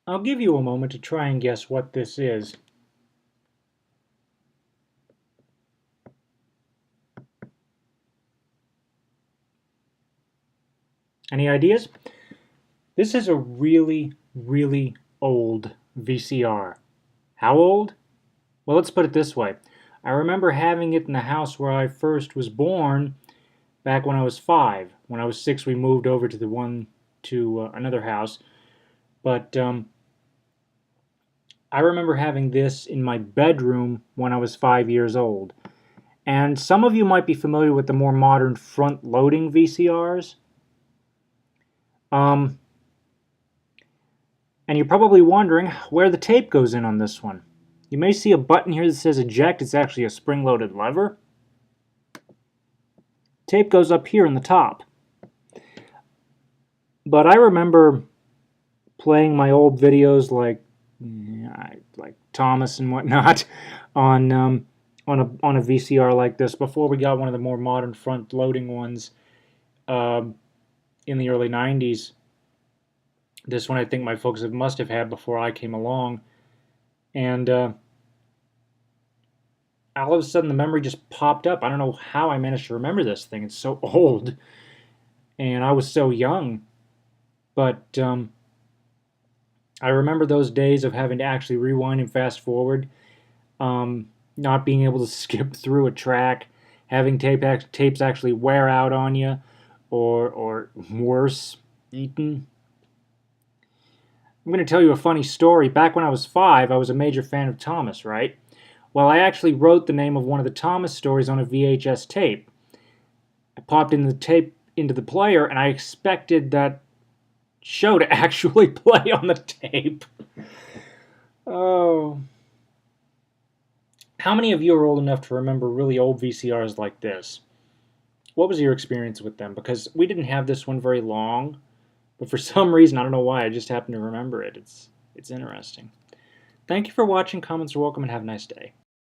I'll give you a moment to try and guess what this is. Any ideas? This is a really, really old VCR. How old? Well, let's put it this way. I remember having it in the house where I first was born back when I was 5. When I was 6, we moved over to another house. But I remember having this in my bedroom when I was 5 years old. And some of you might be familiar with the more modern front-loading VCRs. And you're probably wondering where the tape goes in on this one. You may see a button here that says eject. It's actually a spring-loaded lever. Tape goes up here in the top. But I remember playing my old videos like Thomas and whatnot on a VCR like this before we got one of the more modern front-loading ones in the early 90s. This one I think my folks must have had before I came along. And all of a sudden the memory just popped up. I don't know how I managed to remember this thing. It's so old. And I was so young. But I remember those days of having to actually rewind and fast forward. Not being able to skip through a track. Having tapes actually wear out on you. Or worse, eaten. I'm going to tell you a funny story. Back when I was 5, I was a major fan of Thomas, right? Well, I actually wrote the name of one of the Thomas stories on a VHS tape. I popped in the tape into the player, and I expected that show to actually play on the tape. Oh. How many of you are old enough to remember really old VCRs like this? What was your experience with them? Because we didn't have this one very long. But for some reason, I don't know why, I just happen to remember it. It's interesting. Thank you for watching. Comments are welcome, and have a nice day.